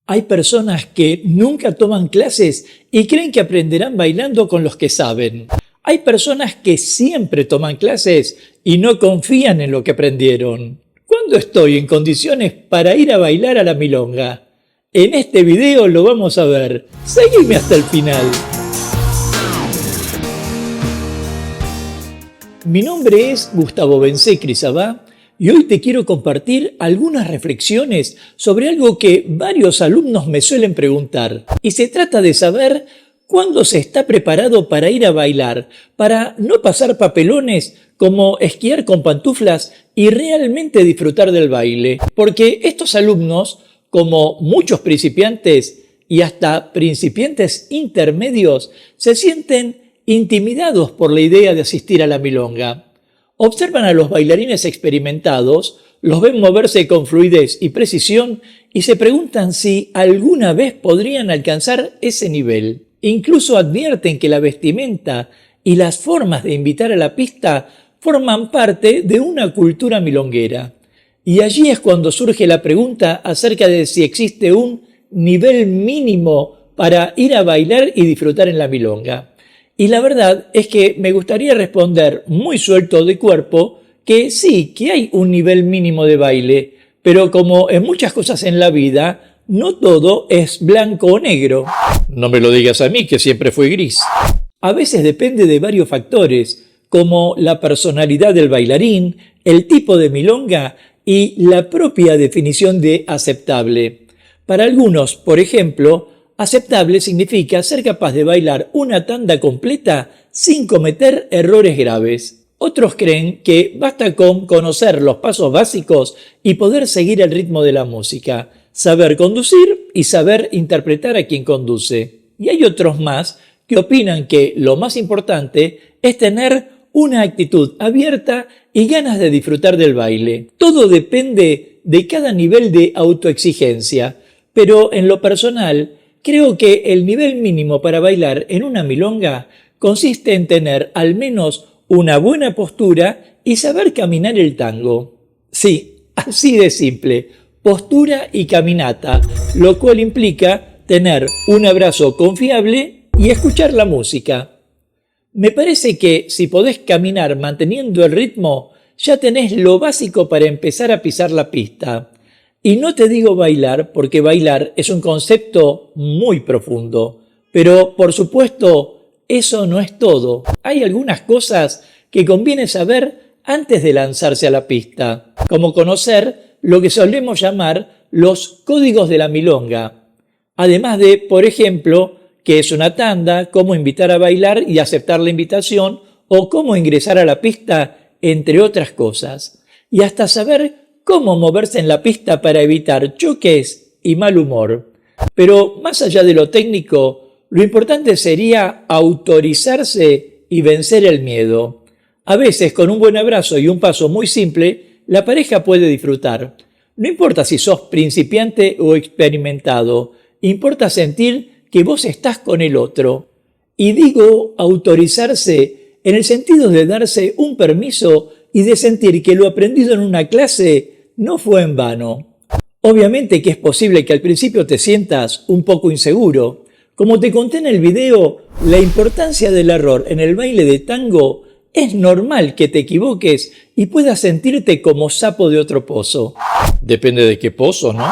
Hay personas que nunca toman clases y creen que aprenderán bailando con los que saben. Hay personas que siempre toman clases y no confían en lo que aprendieron. ¿Cuándo estoy en condiciones para ir a bailar a la milonga? En este video lo vamos a ver. Seguime hasta el final. Mi nombre es Gustavo Bencé Crisabá y hoy te quiero compartir algunas reflexiones sobre algo que varios alumnos me suelen preguntar. Y se trata de saber cuándo se está preparado para ir a bailar, para no pasar papelones como esquiar con pantuflas y realmente disfrutar del baile. Porque estos alumnos, como muchos principiantes y hasta principiantes intermedios, se sienten intimidados por la idea de asistir a la milonga. Observan a los bailarines experimentados, los ven moverse con fluidez y precisión y se preguntan si alguna vez podrían alcanzar ese nivel. Incluso advierten que la vestimenta y las formas de invitar a la pista forman parte de una cultura milonguera. Y allí es cuando surge la pregunta acerca de si existe un nivel mínimo para ir a bailar y disfrutar en la milonga. Y la verdad es que me gustaría responder muy suelto de cuerpo que sí, que hay un nivel mínimo de baile, pero como en muchas cosas en la vida, no todo es blanco o negro. No me lo digas a mí, que siempre fue gris. A veces depende de varios factores, como la personalidad del bailarín, el tipo de milonga y la propia definición de aceptable. Para algunos, por ejemplo, aceptable significa ser capaz de bailar una tanda completa sin cometer errores graves. Otros creen que basta con conocer los pasos básicos y poder seguir el ritmo de la música, saber conducir y saber interpretar a quien conduce. Y hay otros más que opinan que lo más importante es tener una actitud abierta y ganas de disfrutar del baile. Todo depende de cada nivel de autoexigencia, pero en lo personal, creo que el nivel mínimo para bailar en una milonga consiste en tener al menos una buena postura y saber caminar el tango. Sí, así de simple, postura y caminata, lo cual implica tener un abrazo confiable y escuchar la música. Me parece que si podés caminar manteniendo el ritmo, ya tenés lo básico para empezar a pisar la pista. Y no te digo bailar, porque bailar es un concepto muy profundo. Pero, por supuesto, eso no es todo. Hay algunas cosas que conviene saber antes de lanzarse a la pista, como conocer lo que solemos llamar los códigos de la milonga. Además de, por ejemplo, qué es una tanda, cómo invitar a bailar y aceptar la invitación, o cómo ingresar a la pista, entre otras cosas. Y hasta saber cómo moverse en la pista para evitar choques y mal humor. Pero más allá de lo técnico, lo importante sería autorizarse y vencer el miedo. A veces, con un buen abrazo y un paso muy simple, la pareja puede disfrutar. No importa si sos principiante o experimentado, importa sentir que vos estás con el otro. Y digo autorizarse en el sentido de darse un permiso y de sentir que lo aprendido en una clase no fue en vano. Obviamente que es posible que al principio te sientas un poco inseguro. Como te conté en el video, la importancia del error en el baile de tango es normal que te equivoques y puedas sentirte como sapo de otro pozo. Depende de qué pozo, ¿no?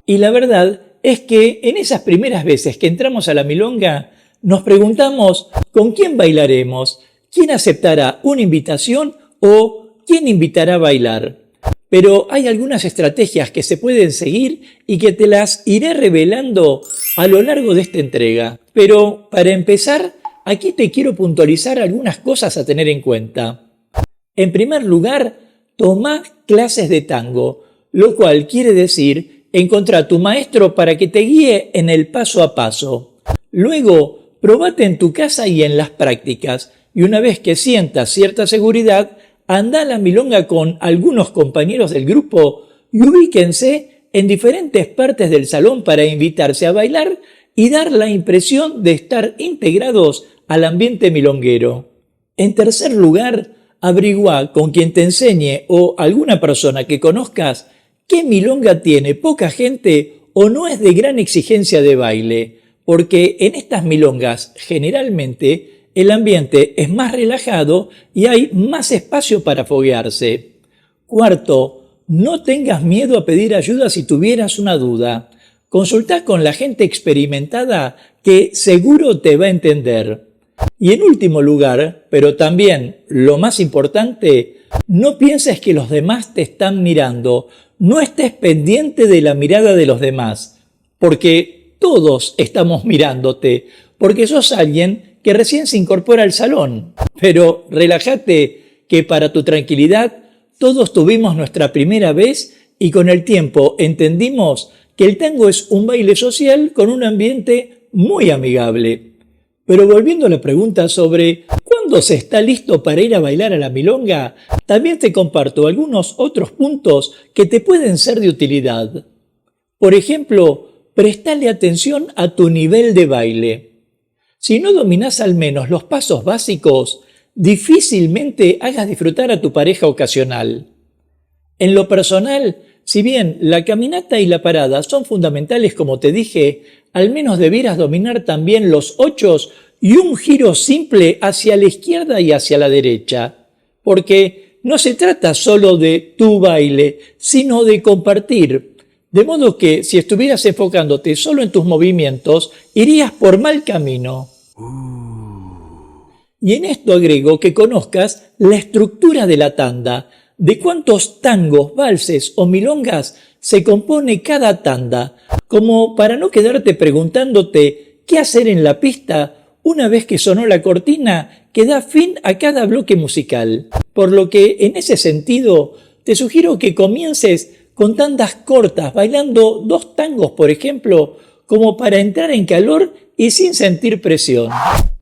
Y la verdad es que en esas primeras veces que entramos a la milonga, nos preguntamos ¿con quién bailaremos? ¿Quién aceptará una invitación o quién invitará a bailar? Pero hay algunas estrategias que se pueden seguir y que te las iré revelando a lo largo de esta entrega. Pero para empezar, aquí te quiero puntualizar algunas cosas a tener en cuenta. En primer lugar, toma clases de tango, lo cual quiere decir encontrar a tu maestro para que te guíe en el paso a paso. Luego, probate en tu casa y en las prácticas, y una vez que sientas cierta seguridad, anda a la milonga con algunos compañeros del grupo y ubíquense en diferentes partes del salón para invitarse a bailar y dar la impresión de estar integrados al ambiente milonguero. En tercer lugar, averigua con quien te enseñe o alguna persona que conozcas qué milonga tiene poca gente o no es de gran exigencia de baile, porque en estas milongas generalmente el ambiente es más relajado y hay más espacio para foguearse. Cuarto, no tengas miedo a pedir ayuda si tuvieras una duda. Consultá con la gente experimentada que seguro te va a entender. Y en último lugar, pero también lo más importante, no pienses que los demás te están mirando. No estés pendiente de la mirada de los demás, porque todos estamos mirándote, porque sos alguien que recién se incorpora al salón. Pero relájate, que para tu tranquilidad todos tuvimos nuestra primera vez y con el tiempo entendimos que el tango es un baile social con un ambiente muy amigable. Pero volviendo a la pregunta sobre ¿cuándo se está listo para ir a bailar a la milonga? También te comparto algunos otros puntos que te pueden ser de utilidad. Por ejemplo, prestale atención a tu nivel de baile. Si no dominás al menos los pasos básicos, difícilmente hagas disfrutar a tu pareja ocasional. En lo personal, si bien la caminata y la parada son fundamentales como te dije, al menos debieras dominar también los ochos y un giro simple hacia la izquierda y hacia la derecha, porque no se trata solo de tu baile, sino de compartir. De modo que si estuvieras enfocándote solo en tus movimientos, irías por mal camino. Y en esto agrego que conozcas la estructura de la tanda, de cuántos tangos, valses o milongas se compone cada tanda, como para no quedarte preguntándote qué hacer en la pista una vez que sonó la cortina que da fin a cada bloque musical. Por lo que en ese sentido te sugiero que comiences con tandas cortas, bailando 2 tangos por ejemplo, como para entrar en calor y sin sentir presión.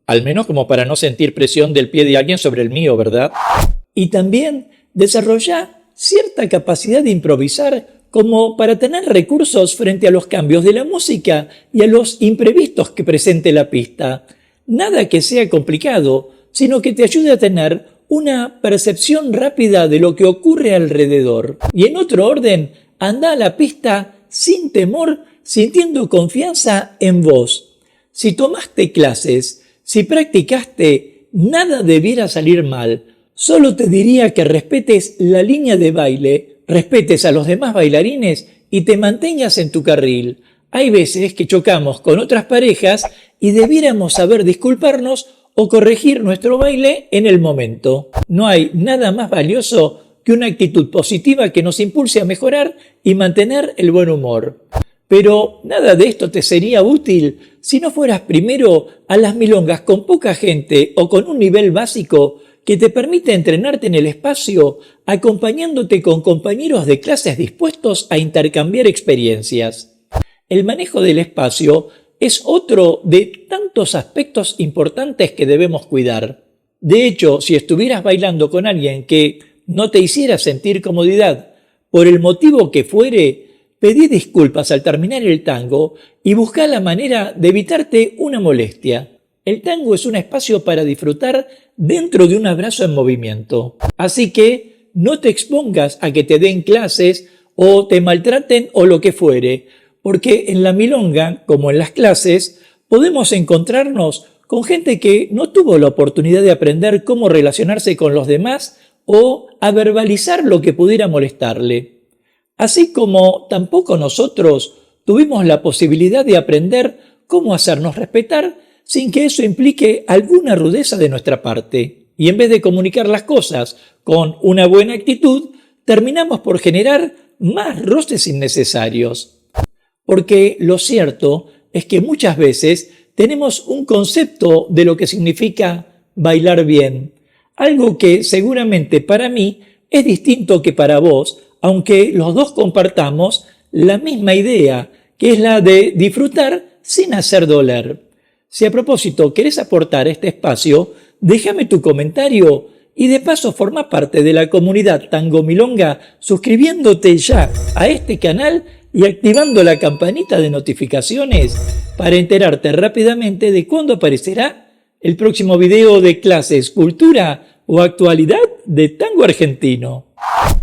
Al menos como para no sentir presión del pie de alguien sobre el mío, ¿verdad? Y también desarrolla cierta capacidad de improvisar como para tener recursos frente a los cambios de la música y a los imprevistos que presente la pista. Nada que sea complicado, sino que te ayude a tener una percepción rápida de lo que ocurre alrededor. Y en otro orden, anda a la pista sin temor, sintiendo confianza en vos. Si tomaste clases, si practicaste, nada debiera salir mal. Solo te diría que respetes la línea de baile, respetes a los demás bailarines y te mantengas en tu carril. Hay veces que chocamos con otras parejas y debiéramos saber disculparnos o corregir nuestro baile en el momento. No hay nada más valioso que una actitud positiva que nos impulse a mejorar y mantener el buen humor. Pero nada de esto te sería útil si no fueras primero a las milongas con poca gente o con un nivel básico que te permite entrenarte en el espacio, acompañándote con compañeros de clases dispuestos a intercambiar experiencias. El manejo del espacio es otro de tantos aspectos importantes que debemos cuidar. De hecho, si estuvieras bailando con alguien que no te hiciera sentir comodidad, por el motivo que fuere, pedí disculpas al terminar el tango y buscá la manera de evitarte una molestia. El tango es un espacio para disfrutar dentro de un abrazo en movimiento. Así que no te expongas a que te den clases o te maltraten o lo que fuere, porque en la milonga, como en las clases, podemos encontrarnos con gente que no tuvo la oportunidad de aprender cómo relacionarse con los demás o a verbalizar lo que pudiera molestarle. Así como tampoco nosotros tuvimos la posibilidad de aprender cómo hacernos respetar sin que eso implique alguna rudeza de nuestra parte. Y en vez de comunicar las cosas con una buena actitud, terminamos por generar más roces innecesarios. Porque lo cierto es que muchas veces tenemos un concepto de lo que significa bailar bien, algo que seguramente para mí es distinto que para vos, aunque los dos compartamos la misma idea, que es la de disfrutar sin hacer doler. Si a propósito querés aportar a este espacio, déjame tu comentario y de paso forma parte de la comunidad Tango Milonga suscribiéndote ya a este canal y activando la campanita de notificaciones para enterarte rápidamente de cuándo aparecerá el próximo video de clases, cultura o actualidad de tango argentino.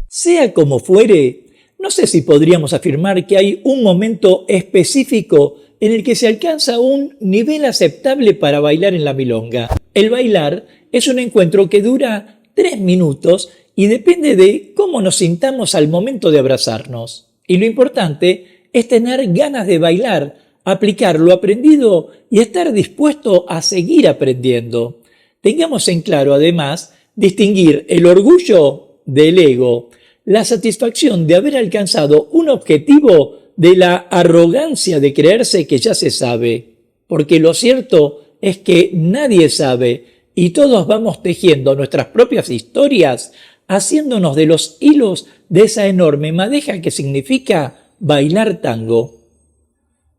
Sea como fuere, No sé si podríamos afirmar que hay un momento específico en el que se alcanza un nivel aceptable para bailar en la milonga. El bailar es un encuentro que dura 3 minutos y depende de cómo nos sintamos al momento de abrazarnos. Y lo importante es tener ganas de bailar, aplicar lo aprendido y estar dispuesto a seguir aprendiendo. Tengamos en claro, además, distinguir el orgullo del ego, la satisfacción de haber alcanzado un objetivo de la arrogancia de creerse que ya se sabe. Porque lo cierto es que nadie sabe y todos vamos tejiendo nuestras propias historias, haciéndonos de los hilos de esa enorme madeja que significa bailar tango.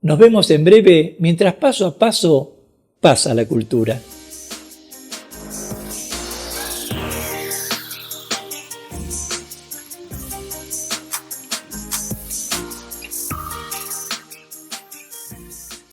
Nos vemos en breve mientras paso a paso pasa la cultura.